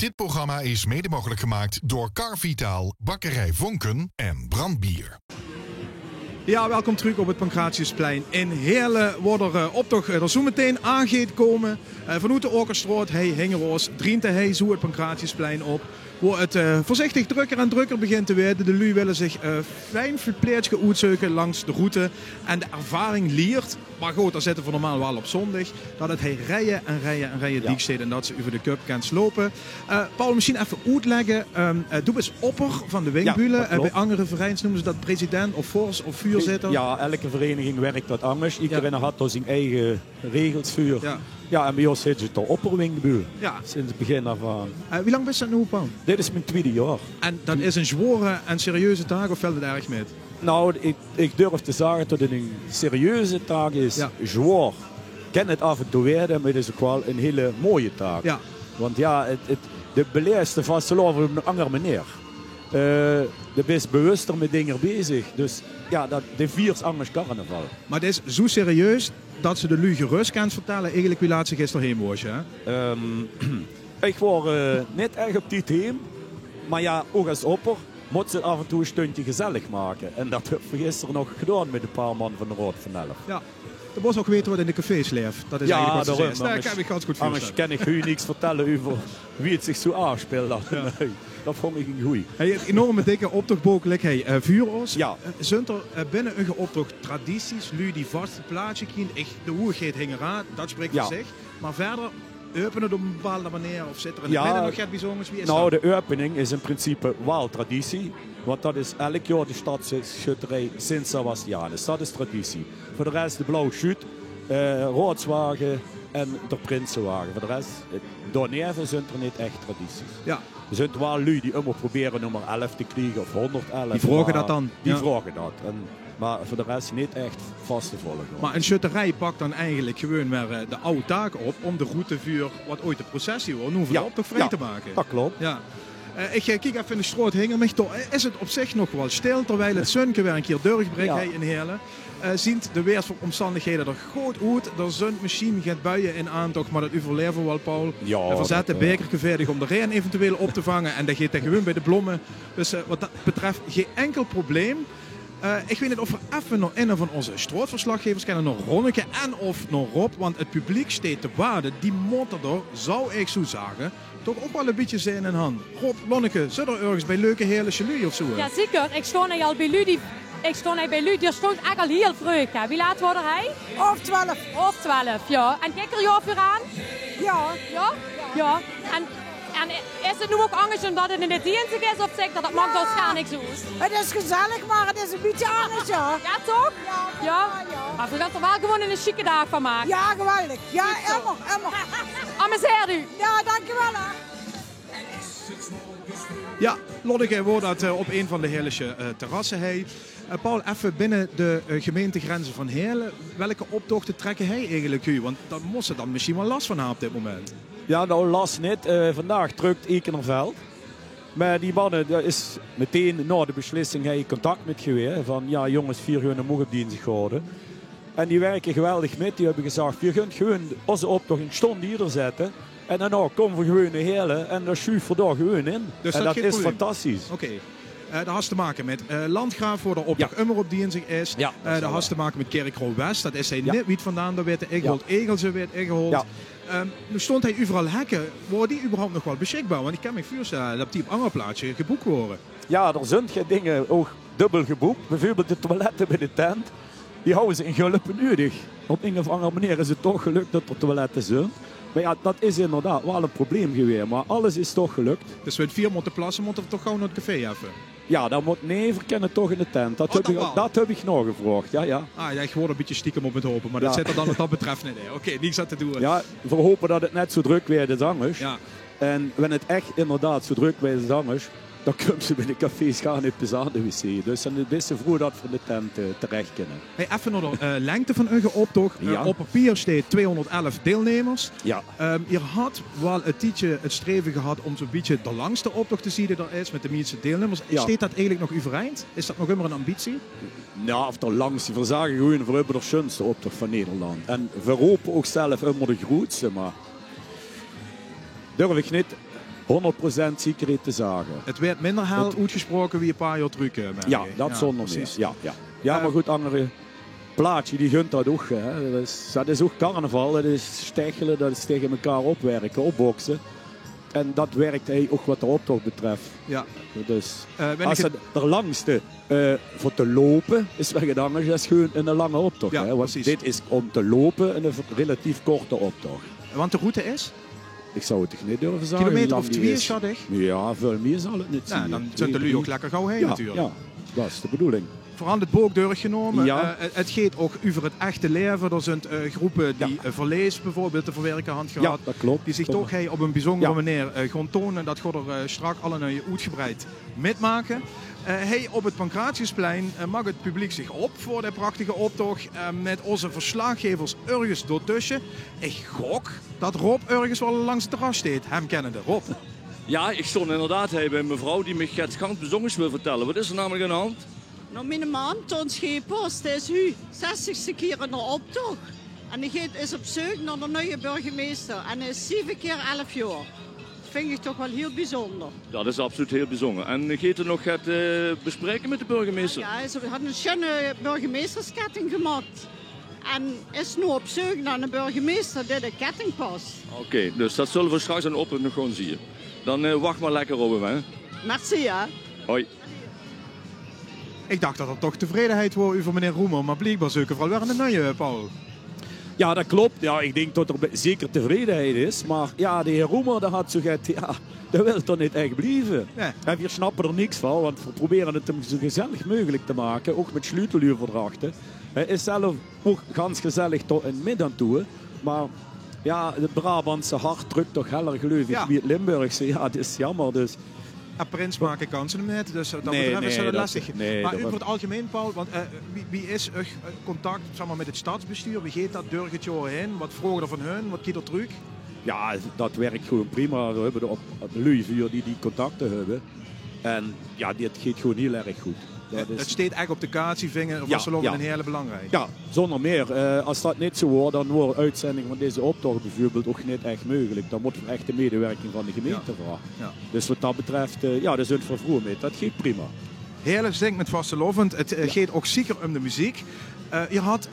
Dit programma is mede mogelijk gemaakt door Carvitaal, Bakkerij Vonken en Brandbier. Ja, welkom terug op het Pancratiusplein. In Heerlen wordt er optocht er zo meteen aangeet komen. Vanuit de Orkerstroot, hey Hengeroos, driente hij zo het Pancratiusplein op. Waar het voorzichtig drukker en drukker begint te worden. De lui willen zich fijn verpleerd uitzoeken langs de route. En de ervaring leert, maar goed, daar zitten we normaal wel op zondag, dat het hij rijden dik zit en dat ze over de cup kan slopen. Paul, misschien even uitleggen. Doe eens opper van de Winkbulen. Bij andere vereins noemen ze dat president of voors of vuurzitter. Ja, elke vereniging werkt dat anders. Iedereen had door zijn eigen regels vuur. Ja, en bij ons zit het de opperwingbuur. Ja. Sinds het begin af aan. Wie lang ben je dat nu, Paul? Dit is mijn tweede jaar. En dat is een zware en serieuze taak of valt het erg met? Nou, ik durf te zeggen dat het een serieuze taak is. Ja. Zwaar. Ik ken het af en toe werden, maar het is ook wel een hele mooie taak. Ja. Want ja, de beleerste vasteloven op een andere manier. Je bent bewuster met dingen bezig. Dus ja, de viert anders carnaval. Maar het is zo serieus dat ze de lui gerust kan vertellen eigenlijk wie laat ze gisteren heen was, hè? Ik was net echt op die thema. Maar ja, ook als opper moet ze af en toe een stuntje gezellig maken. En dat hebben we gisteren nog gedaan met een paar man van de Rood van Elf. Ja. Er was ook weten wat in de cafés leeft. Dat is ja, eigenlijk wat ze daarom. zeggen. Daar kan ik ganz goed anders kan ik u niks vertellen over wie het zich zo aanspeelt. Ja. Nee, dat vond ik een goeie. Hey, een enorme dikke optochtbokelijk. Hey, vuuros. Ja. Zijn er binnen een optocht tradities, lui die vaste plaatje kent, echt de hoergeet hingen raad, dat spreekt voor zich. Maar verder openen het op een bepaalde manier of zit er in het midden nog iets bijzonders? Wie is nou, dat? de opening is in principe wel traditie. Want dat is elk jaar de stadsschutterij Sint-Sebastianus. Dat is traditie. Voor de rest de blauwe schuut, Roodswagen en de Prinsenwagen. Voor de rest, daarneven zijn er niet echt tradities. Ja. Er zijn wel lui die immer proberen nummer 11 te krijgen of 111. Die vragen dat dan? Die vragen dat. Maar voor de rest niet echt vast te volgen. Maar een schutterij pakt dan eigenlijk gewoon weer de oude taak op om de routevuur, wat ooit de processie was, nu voor de optocht vrij te maken. Dat klopt. Ja. Ik kijk even in de stroot hingen. Is het op zich nog wel stil terwijl het zonke weer een keer doorbreekt in Heerlen? Ziet de weersomstandigheden er goed uit. Er zijn misschien geen buien in aantocht, maar dat overleven wel, Paul. Ja, we verzetten bekertje verdig om de regen eventueel op te vangen. En dat gaat er gewoon bij de bloemen. Dus wat dat betreft geen enkel probleem. Ik weet niet of we even nog een van onze strootverslaggevers kennen, nog Ronneke en of nog Rob. Want het publiek steekt te waarde. Die motor zou ik zo zeggen, toch ook wel een beetje zijn in hand. Rob, Lonneke, zit er ergens bij leuke hele chalui of zo? Ja, zeker. Ik stond al bij Lu. Ik stond bij Lu. Die stond echt al heel vroeg. Wie laat wordt hij? Half 12. Half 12, ja. En kijk er jou voor aan? Ja. Ja? Ja. En is het nu ook anders omdat het in de dienstig is of zeg dat maakt ons gar niks uit? Het is gezellig, maar het is een beetje anders, ja. Ja, toch? Ja. Maar we gaan er wel gewoon een chique dag van maken. Ja, geweldig. Ja, immer. Amuseer u. Ja, dankjewel. Hè. Ja, Lonneke wordt dat op een van de Heerlijke terrassen. Hey. Paul, even binnen de gemeentegrenzen van Heerlen, welke optochten trekken hij eigenlijk u? Want daar moest ze dan misschien wel last van hebben op dit moment. Ja, nou last niet. Vandaag drukt Ekenerveld. Maar die mannen, daar is meteen na de beslissing hij contact met geweest. Van ja jongens, 4 uur mogen op dienst houden. En die werken geweldig met. Die hebben gezegd, je kunt gewoon onze optocht in stond hier zetten. En daarna komen we gewoon naar Heerlen en daar schuiven we daar gewoon in. Dus en dat is fantastisch. Oké. Dat heeft te maken met Landgraaf, waar de optocht immer op dienstig is. Ja, dat heeft te maken met Kerkrol West. Dat is hij net niet vandaan. Daar werd Eghold Egelse werd ingehold. Ja. Nu stond hij overal hekken. Worden die überhaupt nog wel beschikbaar? Want ik kan me voorstellen dat die op andere plaatsen geboekt worden. Ja, er zijn geen dingen ook dubbel geboekt. Bijvoorbeeld de toiletten bij de tent. Die houden ze in Gulpen nodig. Op een of andere manier is het toch gelukt dat er toiletten zijn. Maar ja, dat is inderdaad wel een probleem geweest. Maar alles is toch gelukt. Dus we 4 moeten plassen, moeten we toch gewoon naar het café even? Ja, dan moet verkennen toch in de tent. Dat heb ik nog gevraagd. Ja. Ah, ja, ik hoor een beetje stiekem op het hopen. Maar dat zit er dan wat dat betreft niet in. Oké, niks aan te doen. Ja, we hopen dat het net zo druk weer is anders. Ja. En wanneer het echt inderdaad zo druk weer is anders, dan kunnen ze bij de cafés gaan in de wc. Dus dan is het vroeg dat we in de tent terecht kunnen. Hey, even naar de lengte van uw optocht. Op papier staat 211 deelnemers. Ja. Je had wel een tijdje het streven gehad om zo'n beetje de langste optocht te zien die er is met de meeste deelnemers. Ja. Steekt dat eigenlijk nog overeind? Is dat nog immer een ambitie? Nou, of de langste. We zagen gewoon voor de schönste optocht van Nederland. En we hopen ook zelf immer de grootste, maar durf ik niet 100% zekerheid te zeggen. Het werd minder hel uitgesproken wie een paar jaar terug. Ja, dat zonder meer. Ja, maar goed, andere plaatje, die gunt dat ook. Hè. Dat is ook carnaval, dat is stechelen, dat is tegen elkaar opwerken, opboksen. En dat werkt hij ook wat de optocht betreft. Ja. Dus als het er langste voor te lopen is weg anders, dat is gewoon een lange optocht. Ja, hè. Want precies. dit is om te lopen een relatief korte optocht. Want de route is? Ik zou het toch niet durven zeggen. Kilometer of 2 is dat echt? Ja, veel meer zal het niet zijn. Dan zijn de lui ook lekker gauw heen natuurlijk. Ja, dat is de bedoeling. Vooral het boek doorgenomen. Ja. Het gaat ook over het echte leven. Er zijn groepen die verlees bijvoorbeeld te verwerken hand gehad. Ja, dat klopt. Die zich toch op een bijzondere manier gaan tonen. Dat gaat er strak allen uitgebreid metmaken. Op het Pancratiusplein mag het publiek zich op voor de prachtige optocht. Met onze verslaggevers ergens doortussen. Ik gok dat Rob ergens wel langs het terras staat. Hem kennende. Rob. Ja, ik stond inderdaad bij een mevrouw die me het gans bezongens wil vertellen. Wat is er namelijk aan de hand? Nou, mijn man, Toon Schepers, dat is nu 60ste keer in de optocht. En die is op zoek naar de nieuwe burgemeester. En hij is 7 keer 11 jaar. Dat vind ik toch wel heel bijzonder. Ja, dat is absoluut heel bijzonder. En gaat er nog het bespreken met de burgemeester? Ja, ze had een schöne burgemeestersketting gemaakt. En is nu op zoek naar een burgemeester die de ketting past. Oké, dus dat zullen we straks aan de optocht nog gewoon zien. Dan wacht maar lekker op hem, hè. Merci, hè. Hoi. Ik dacht dat er toch tevredenheid was over meneer Roemer. Maar blijkbaar zoeken we wel weer een nieuwe, Paul. Ja, dat klopt. Ja, ik denk dat er zeker tevredenheid is. Maar ja, de heer Roemer, dat had zo gezegd, ja, dat wil toch niet echt blijven. Nee. En we snappen er niks van, want we proberen het hem zo gezellig mogelijk te maken. Ook met sluiteluurverdrachten. Hij is zelf ook ganz gezellig tot in het midden toe. Maar ja, het Brabantse hart drukt toch heller geloof ik wie het Limburgse. Ja, dat is jammer. Dus. Ja, Prins maken kansen hem net, dus dat betreft is het lastig. Maar over het algemeen, Paul, want wie is contact zeg maar, met het stadsbestuur? Wie gaat dat door het jaar heen? Wat vragen er van hun? Wat gaat er terug? Ja, dat werkt gewoon prima. We hebben op lui vuur die contacten hebben. En ja, dit gaat gewoon heel erg goed. Het staat echt op de kaart, vingen, was een hele belangrijk. Ja, zonder meer. Als dat niet zo wordt, dan wordt uitzending van deze optocht bijvoorbeeld ook niet echt mogelijk. Dan moet er echt de medewerking van de gemeente vragen. Ja. Dus wat dat betreft, ja, dat is een vervoer mee. Dat gaat prima. Heerlijk zingt met vastelovend. Het gaat ook zeker om de muziek. Je had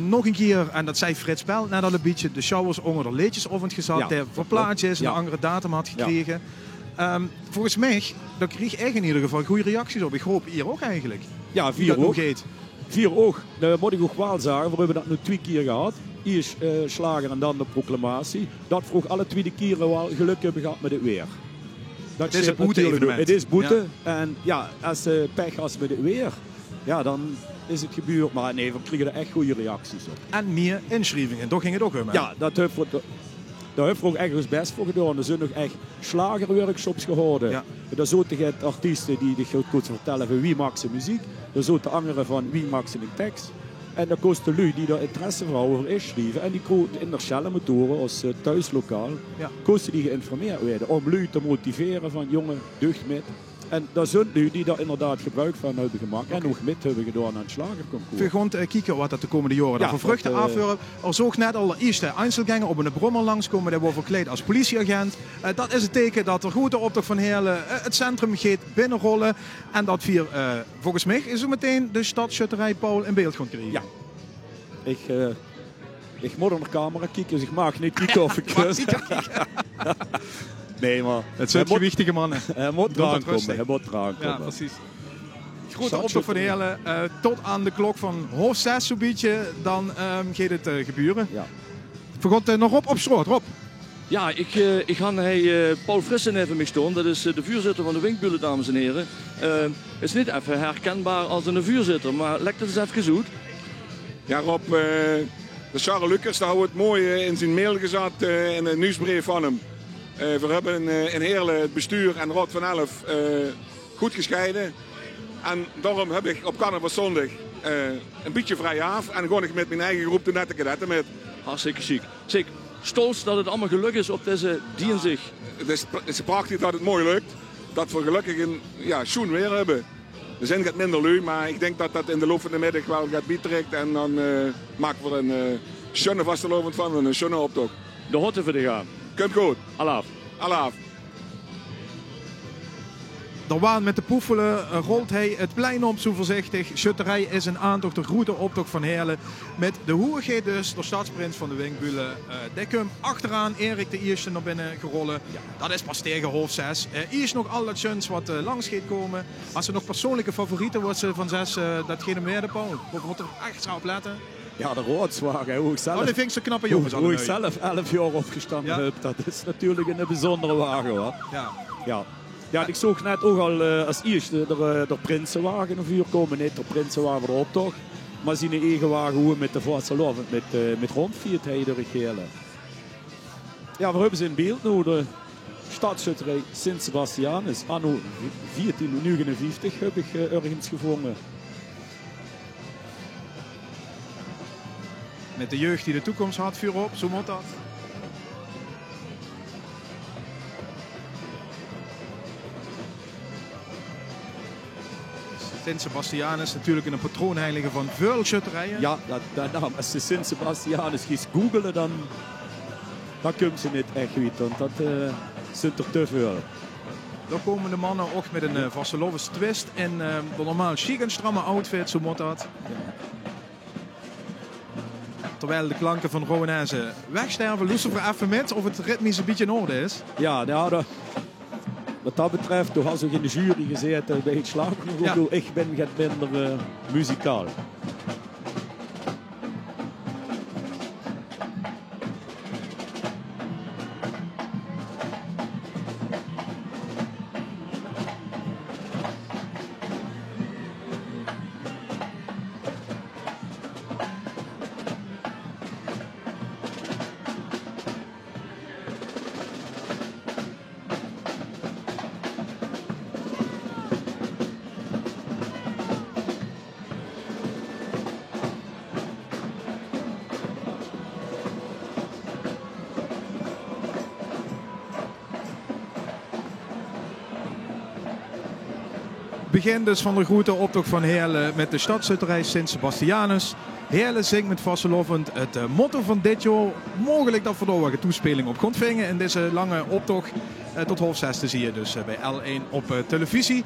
nog een keer, en dat zei Frits Pel, nadat een beetje de showers onder de leedjesovend gezet, der voor plaatjes en een andere datum had gekregen. Volgens mij, daar kreeg ik in ieder geval goede reacties op. Ik hoop hier ook eigenlijk. Ja, 4 oog. 4 oog. Dat moet ik ook wel zeggen. We hebben dat nu 2 keer gehad. Eerst Slager en dan de proclamatie. Dat vroeg alle 2 keer wel geluk hebben gehad met het weer. Het is een boete-evenement. Het is boete. Ja. En ja, als pech was met het weer, ja, dan is het gebeurd. Maar nee, we kregen er echt goede reacties op. En meer inschrijvingen. Toch ging het ook om. Ja, dat heeft daar hebben we ook echt ons best voor gedaan. Er zijn nog echt slagerworkshops gehouden. Ja. Er zijn artiesten die goed vertellen van wie maakt zijn muziek. Er zijn de anderen van wie maakt zijn tekst. En dan kost de lui die daar interesse voor over is schrijven. En die kost in de Schelle-motoren als thuislokaal. Ja. Kosten die geïnformeerd werden om lui te motiveren van jongen, deugd met. En daar zijn nu die daar inderdaad gebruik van hebben gemaakt. En ook met hebben gedaan aan het slagerconcours. We gaan kijken wat dat de komende jaren daarvoor vruchten afvuren. Er zocht net al de eerste Einzelgänger op een brommer langskomen. Die worden verkleed als politieagent. Dat is het teken dat er goed de optocht van Heerlen het centrum gaat binnenrollen. En dat we volgens mij is zo meteen de stadschutterij Paul in beeld gaan krijgen. Ja. Ik moet naar de camera kijken, dus ik mag niet kijken of ik... Nee, maar... Het zijn gewichtige mannen. Hij moet eraan komen. Ja, precies. Grote optocht van Heerlen. Tot aan de klok van 5:30 zo'n beetje. Dan gaat het gebeuren. Ja. Vergot nog op Schroot. Rob. Ja, ik ga Paul Frissen even mee staan. Dat is de vuurzitter van de Winkbulen, dames en heren. Het is niet even herkenbaar als een vuurzitter, maar lekt het eens even zoet. Ja, Rob, de Charles Lucas, daar houdt het mooi in zijn mail gezet in een nieuwsbrief van hem. We hebben in Heerlen het bestuur en Rad van Elf goed gescheiden. En daarom heb ik op carnavalszondag een beetje vrij af. En gewoon met mijn eigen groep de nette kadetten met. Hartstikke chic. Zeker stolz dat het allemaal gelukt is op deze dienstig. Het is prachtig dat het mooi lukt. Dat we gelukkig een schoen weer hebben. De zin gaat minder lui, maar ik denk dat dat in de loop van de middag wel gaat bietrekken. En dan maken we een schöne vastelovend van, een schöne optocht. De hotte voor de gaan. Komt goed. Alaaf. Alaaf. de waan met de poefelen rolt hij het plein op zo voorzichtig. Schutterij is een aantocht, de grote optocht van Heerlen. Met de hoerigheid dus, de stadsprins van de Winkbulen. Dekkum achteraan, Erik de Iersen naar binnen gerollen. Ja. Dat is pas tegen half 6. Is nog al dat juns wat langs gaat komen. Als er nog persoonlijke favorieten wordt van 6, datgene meer de Paul. Wat er echt zou op letten. Ja, de Roodswagen, hoe ik zelf... die vind ik zo knappe jongens. Hoe ik zelf 11 jaar opgestanden heb, dat is natuurlijk een bijzondere wagen hoor. Ja, ik zag net ook al als eerste de Prinsenwagen of uur komen. Niet de Prinsenwagen erop toch. Maar zijn eigen wagen hoe met de Vastelovend met rondviert hij door Heerlen. Ja, we hebben ze in beeld nu de stadsschutterij Sint Sebastianus. Anno 1459 heb ik ergens gevonden. Met de jeugd die de toekomst had, vuur op, zo moet dat. Sint Sebastianus, natuurlijk een patroonheilige van veel schutterijen. Ja, als ze Sint Sebastianus gaat googelen, dan kunnen ze niet echt weten, want dat zijn er te veel. Dan komen de mannen ook met een vastelovens twist en de normaal chic en stramme outfit, zo moet dat. Ja. Terwijl de klanken van Rowanese wegsterven, luisteren we even met of het ritmisch een beetje in orde is. Ja, wat dat betreft, toen had ik in de jury gezeten bij het slagen. Ja. Ik ben wat minder muzikaal. Begin dus van de grote optocht van Heerlen met de stadsschutterij Sint Sebastianus. Heerlen zingt met vastelovend het motto van dit jaar. Mogelijk dat we daar wat toespeling op kunt vingen in deze lange optocht. Tot half 6 te zien dus bij L1 op televisie.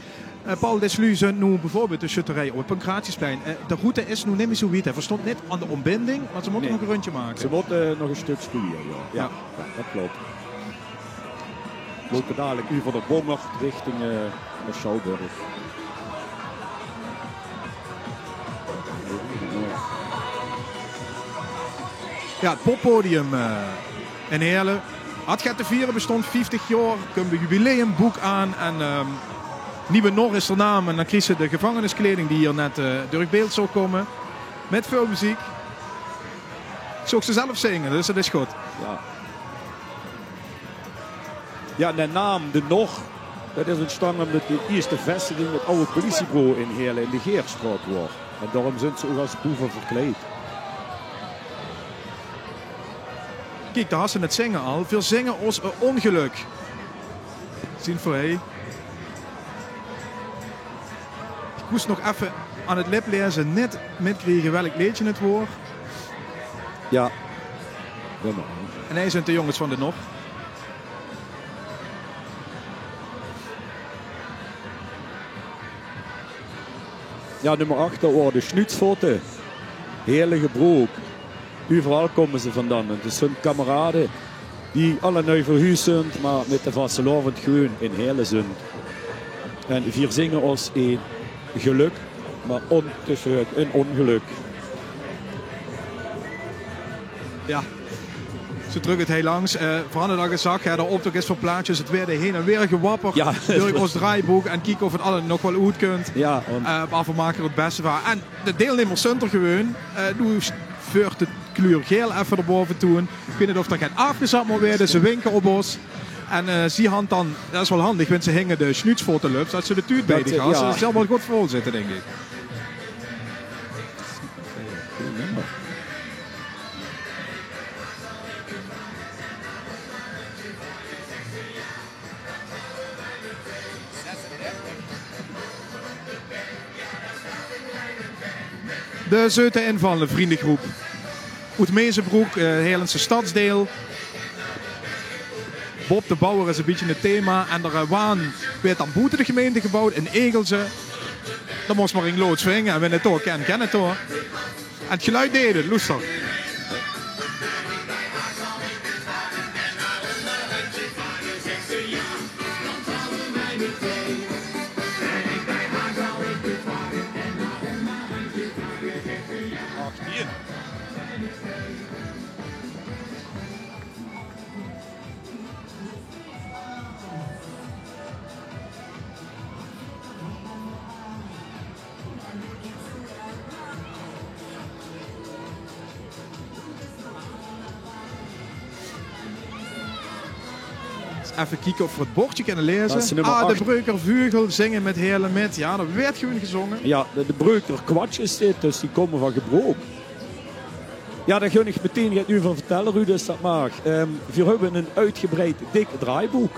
Paul Deslu zendt nu bijvoorbeeld de schutterij op het Pancratiusplein. De route is nu niet meer zo wit. Hij verstond net aan de ontbinding, maar ze moeten nog een rondje maken. Ze moeten nog een stuk sturen, ja. Dat klopt. We lopen dadelijk nu van de Bommert richting de Schouwburg. Ja, het poppodium in Heerlen. Het gaat te vieren, bestond 50 jaar. Komt een jubileumboek aan. En Nieuwe Nor is de naam. En dan kreeg ze de gevangeniskleding die hier net door het beeld zou komen. Met veel muziek. Ik zou ze zelf zingen, dus dat is goed. Ja, de naam, de Nor, dat is ontstaan omdat de eerste vestiging het oude politiebureau in Heerlen in de Geerstraat was. En daarom zijn ze ook als boeven verkleed. Kijk, daar had ze het zingen al. Veel zingen als een ongeluk. Zien voor hij. Ik moest nog even aan het lip lezen, net metkrijgen welk liedje het wordt. Ja. En hij zijn de jongens van de Nog. Ja, nummer 8, dat waren de Schnutsvoeten. Heerlijke broek. Overal komen ze vandaan. Het zijn kameraden die alle nu verhuisd zijn, maar met de vastelovend gewoon in Heerlen zijn. En vier zingen als een geluk, maar ontussen een ongeluk. Ja. Ze drukken het heel langs. Veranderd dat ik zag, de optocht is voor plaatjes. Het werd heen en weer gewapper. Ja. Door ons draaiboek en kijken of het alle nog wel goed kunt. Ja. Maar we maken er het beste van. En de deelnemers zijn er gewoon. Nu veurt de kleur geel even erboven toe. Ik weet niet of dat gaat afgezet maar weer. Ze winken op ons. En zie hand dan, dat is wel handig, want ze hingen de schnutsfoto's. Dat ze de tuut bij die gas. Ja. Dat zal wel goed vol zitten, denk ik. De zeute invallen, vriendengroep. Uit Mezenbroek, Heerlense stadsdeel. Bob de Bouwer is een beetje het thema. En er werd dan buiten de gemeente gebouwd in Egelse. Dan moest maar in lood swingen en we het toch kennen het toch. En het geluid deed het, luister. Even kijken of we het bordje kunnen lezen. De Breuker Vugel zingen met hele met. Ja, er werd gewoon gezongen. Ja, de Breuker kwartjes dit, dus die komen van Gebroek. Ja, daar ga ik meteen het u van vertellen, Ruud, dus dat mag. We hebben een uitgebreid dik draaiboek.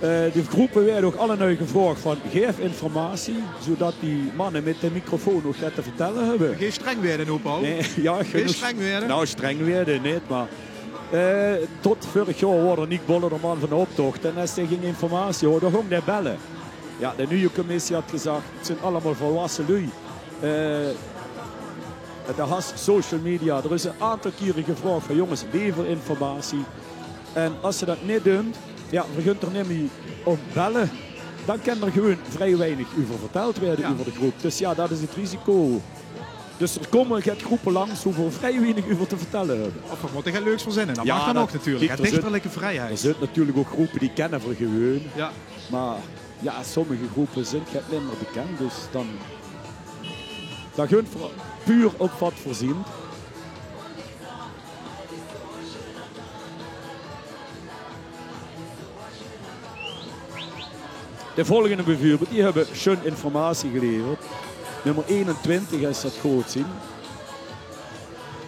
De groepen werden ook allemaal gevraagd van geef informatie, zodat die mannen met de microfoon nog wat te vertellen hebben. Geen streng werden nu, Paul. Nee, ja, geen streng werden? Nou, streng werden niet, maar... tot vorig jaar worden Nick Bolle de man van de optocht en als er geen informatie hoorde, dan ging hij bellen. Ja, de nieuwe commissie had gezegd, het zijn allemaal volwassen lui. De has social media, er is een aantal keren gevraagd van jongens, lever informatie. En als ze dat niet doen, ja, begint er niet meer om bellen. Dan kan er gewoon vrij weinig over verteld worden over de groep. Dus ja, dat is het risico. Dus er komen groepen langs hoeveel vrij weinig over te vertellen hebben. Of we moeten geen leuks verzinnen. Dat mag dan ook natuurlijk. Het dichterlijke vrijheid. Er zijn natuurlijk ook groepen die kennen voor gewoon. Ja. Maar ja, sommige groepen zijn het minder bekend. Dus dan gaan we puur op wat voorzien. De volgende bijvoorbeeld, die hebben schon informatie geleverd. Nummer 21 is dat goed zien.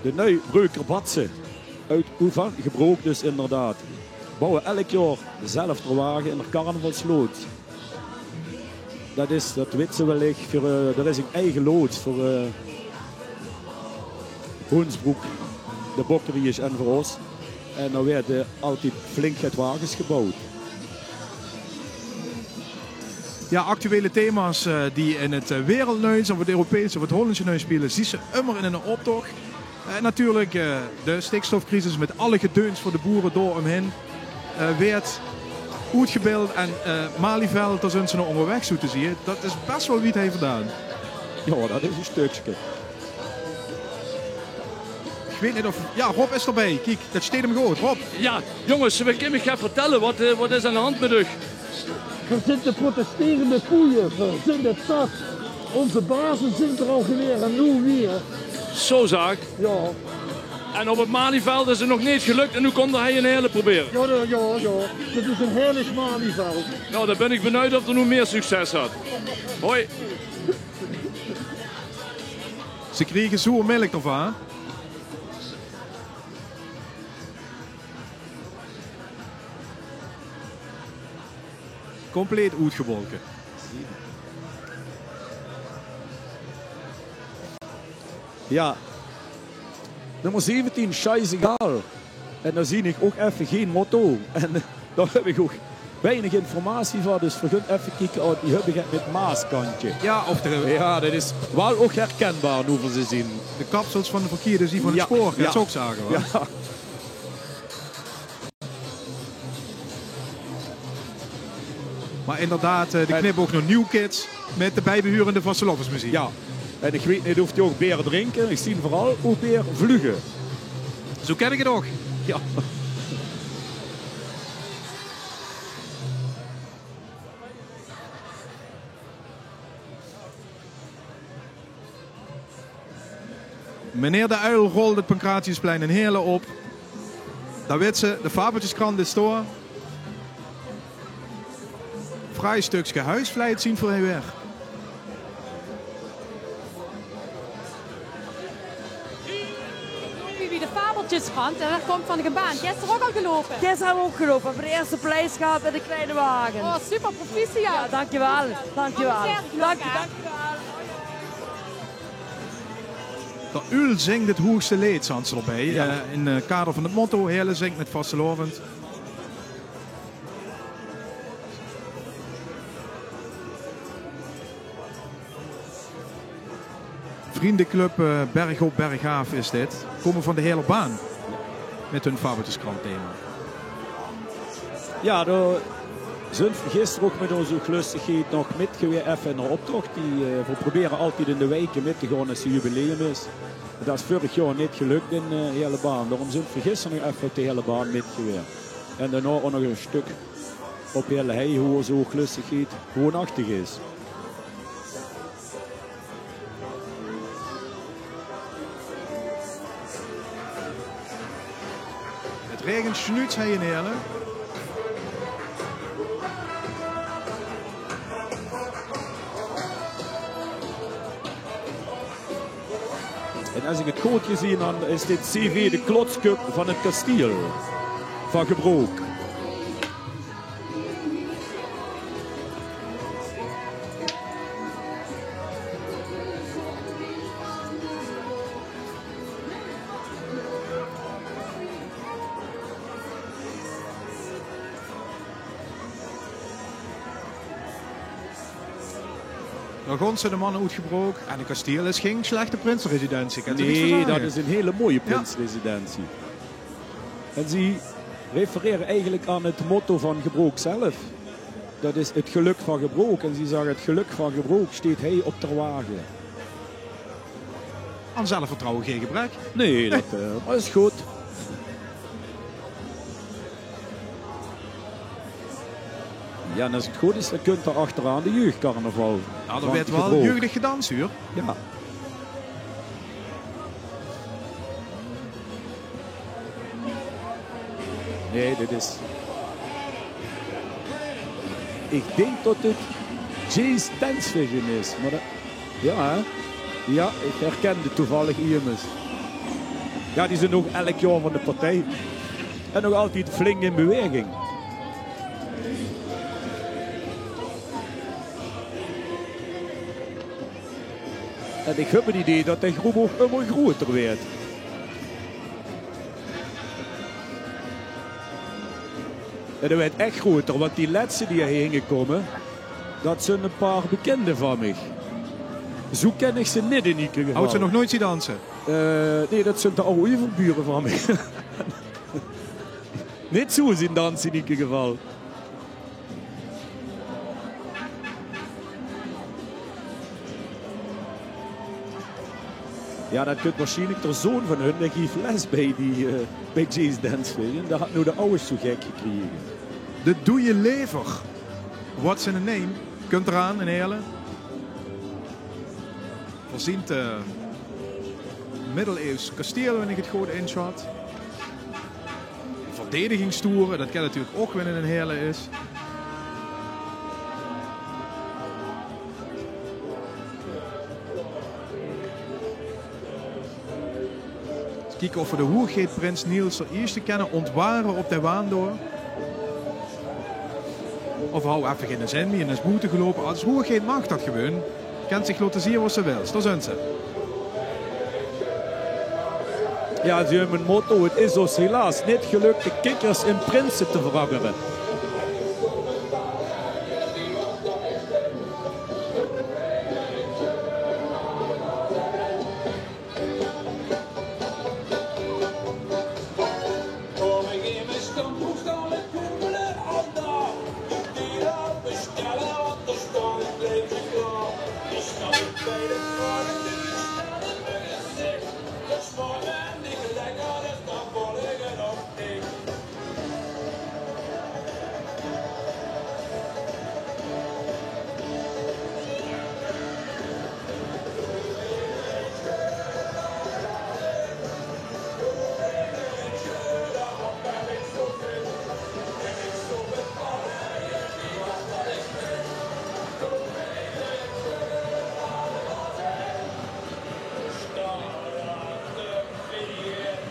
De nieuwe Breuker Batsen uit Oevan, gebroken dus inderdaad. Bouwen elk jaar dezelfde wagen in de carnavalslood. Dat weet ze wellicht. Er is een eigen loods voor Hoensbroek, de Bokkeries en voor ons. En dan werden altijd flink het wagens gebouwd. Ja, actuele thema's die in het wereldnieuws of het Europese of het Hollandse nieuws spelen, zien ze immer in een optocht. Natuurlijk de stikstofcrisis met alle gedeuns voor de boeren door hem heen werd uitgebeeld en Malieveld, daar zijn ze nog onderweg zo te zien. Dat is best wel wie het heeft gedaan. Ja, dat is een stukje. Ik weet niet of... Ja, Rob is erbij. Kijk, dat steekt hem goed. Rob. Ja, jongens, ik kan me gaan vertellen. Wat is aan de hand met u? Er zitten protesterende koeien, we zijn het zat. Onze bazen zijn er al geweer en nu weer. Zo zaak. Ja. En op het Malieveld is het nog niet gelukt en nu komt hij een hele proberen. Ja. Het is een heerlijk Malieveld. Nou, dan ben ik benieuwd of er nu meer succes had. Hoi. Ze kregen zo'n melk ervan. Compleet uitgewolken. Ja. Nummer 17, scheißegal. En dan zie ik ook even geen motto. En daar heb ik ook weinig informatie van. Dus we gaan even kijken. Oh, die heb ik met maaskantje. Ja, ja, dat is wel ook herkenbaar hoeveel ze zien. De kapsels van de verkeerde zie van het spoor. Dat zou ook zagen hoor. Ja. Maar inderdaad, de knip ook nog New Kids met de bijbehurende vastelovensmuziek. Ja, en ik weet niet of die ook beren drinken. Ik zie vooral ook beer vluggen. Zo ken ik het ook. Ja. Meneer de Uil rolde het Pancratiusplein in Heerlen op. Daar weet ze, de Fabeltjeskrant is door. Vrij stukje huisvlijt zien voor hij weg. Wie de Fabeltjeskrant en dat komt van de gebaan. Gisteren ook al gelopen. Gisteren hebben we ook gelopen. Voor de eerste prijs gehad met de kleine wagen. Oh, super proficiat. Ja, dankjewel. Dankjewel. Dankjewel. De Uil zingt het hoogste leed, zijn ze erbij. Ja. In het kader van het motto, Heerlen zingt met vastelovend. vriendenclub Berg op Berghaaf is dit. Komen van de hele baan. Met hun Fabertuskrant thema. Ja, daar zijn we gisteren ook met onze lustigheid nog metgeweest even in de optocht. We proberen altijd in de weken met te gaan als het jubileum is. Dat is vorig jaar niet gelukt in de hele baan. Daarom zijn we gisteren nog even op de hele baan metgeweest. En daarna ook nog een stuk op hele hei, hoe zo lustigheid woonachtig is. Het regent snuits hij in Heerlen. En als ik het goed gezien heb, is dit CV de klotscup van het kasteel van Gebroek. Dan gaan ze de mannen uitgebroken. En het kasteel is geen slechte prinsresidentie. Nee, dat is een hele mooie prinsresidentie. En ze refereren eigenlijk aan het motto van Gebroek zelf. Dat is het geluk van Gebroek. En ze zeggen het geluk van Gebroek steekt hij op ter wagen. Aan zelfvertrouwen geen gebrek. Nee, dat is goed. Ja, en als het goed is, dan kunt er achteraan de jeugdcarnaval. Nou, dat werd wel jeugdig gedanst, hoor. Ja. Nee, dit is... Ik denk dat het Jay's Dance Vision is. Maar dat... Ja, hè? Ja, ik herkende toevallig iemand. Ja, die zijn nog elk jaar van de partij. En nog altijd flink in beweging. En ik heb het idee dat de groep ook helemaal groter werd. En dat werd echt groter, want die laatste die hierheen gekomen, dat zijn een paar bekenden van mij. Zo ken ik ze niet in ieder geval. Houdt ze nog nooit zien dansen? Nee, dat zijn de oude overburen van mij. Niet zo zien dansen in ieder geval. Ja, dat kunt waarschijnlijk de zoon van hun, die geeft les bij Jay's Dance Vision. Dat had nu de ouders zo gek gekregen. De Doe je Lever. What's in a name? Kunt eraan in Heerlen. Voorziend middeleeuws kasteel wanneer ik het goed inschat. Verdedigingstoeren, dat kan natuurlijk ook wanneer in Heerlen is. Kijken of we de hoergeet Prins Niels er eerst kennen ontwaren op de waan door. Of hou even geen zin meer en is boete gelopen. Als hoergeet mag dat gewoon. Kent zich laten zien wat ze wil. Dat zijn ze. Ja, ze hebben een motto. Het is ons helaas niet gelukt de kikkers in prinsen te veranderen.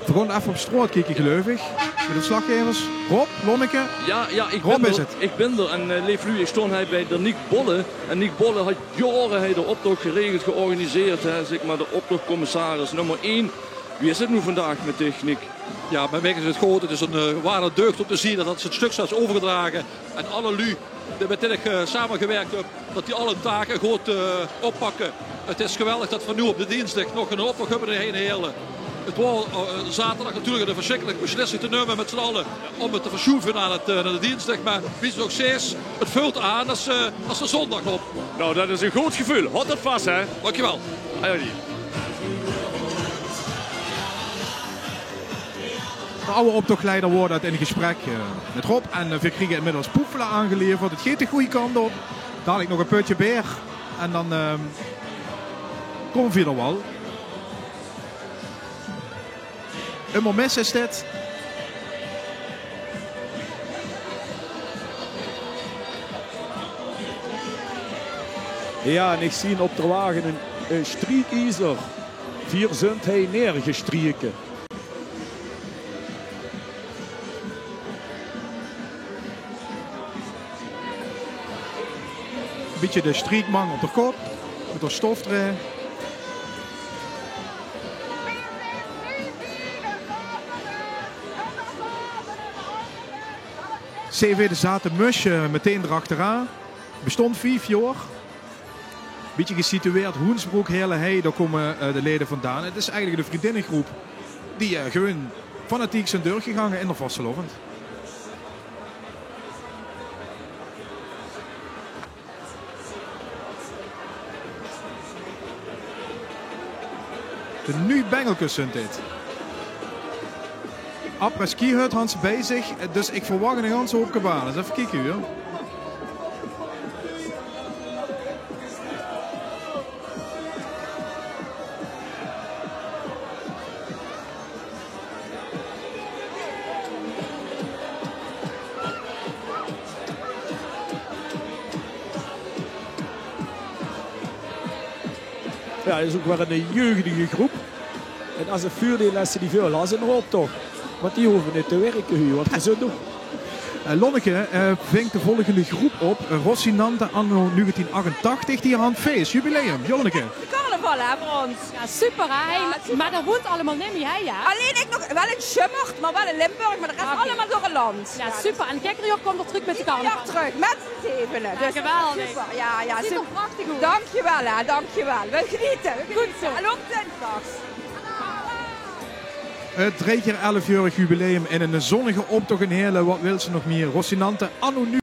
We gaan even op straat kijken, geloof ik. Met de slaggevers. Rob, Lonneke. Ja, ik Rob ben is er. het. Ik ben er. En Leef Lu, ik stond bij de Nick Bolle. En Nick Bolle had jaren de optocht geregeld, georganiseerd. Hè, zeg maar de optochtcommissaris nummer 1. Wie is het nu vandaag met techniek? Ja, bij mij is het goed. Het is een ware deugd om te zien dat ze het stuk zelfs overgedragen. En alle lu met Tinnig samengewerkt hebben, dat die alle taken goed oppakken. Het is geweldig dat we nu op de dinsdag nog een optocht hebben heen Heerlen. Het was zaterdag natuurlijk een verschrikkelijke beslissing te nemen met z'n allen om het te verschoeven naar de dinsdag. Maar wie het nog steeds, het vult aan als de zondag op. Nou, dat is een goed gevoel. Houdt het vast, hè? Dankjewel. De oude optochtleider wordt uit in een gesprek met Rob. En we kregen inmiddels poefelen aangeleverd. Het gaat de goede kant op. Dadelijk nog een putje beer. En dan komen we er wel. Een moment is dit. Ja, en ik zie op de wagen een striekizer. 4 zund hij neergestrieken. Een beetje de striekman op de kop. Met de stof erin. CV de Zatenmusje meteen erachteraan. Bestond 5 jaar. Beetje gesitueerd Hoensbroek, Heerlen, daar komen de leden vandaan. Het is eigenlijk de vriendinnengroep die gewoon fanatiek zijn deur gegangen in de Vastelovend. De nu Bengelkus zijn dit. Après ski houdt Hans bezig, dus ik verwacht een ganse hoop kabanen. Dus even kijken hier. Ja, dat is ook wel een jeugdige groep. En als een vuurdeellessen die veel lassen erop toch. Want die hoeven niet te werken hier, wat ze zo doen. Lonneke vinkt de volgende groep op. Rossinante anno 1988, die aan het feest. Jubileum, Jonneke. Carnaval hè, voor ons. Ja, super hè. Maar dat hoort allemaal niet meer, hè? Ja? Alleen ik nog wel in Schummert, maar wel in Limburg, maar de rest allemaal door het land. Ja, super. En Kekkerjoch komt er terug met de carnaval. Ja, terug, met z'n zevenen. Ja, geweldig. Super, ja, Ziet super. er prachtig uit. Dankjewel hè, dankjewel. We genieten. Goed zo. En ook dinsdags. Het 3 keer 11-jarig jubileum in een zonnige optocht in Heerlen. Wat wil ze nog meer? Rossinante anno nu.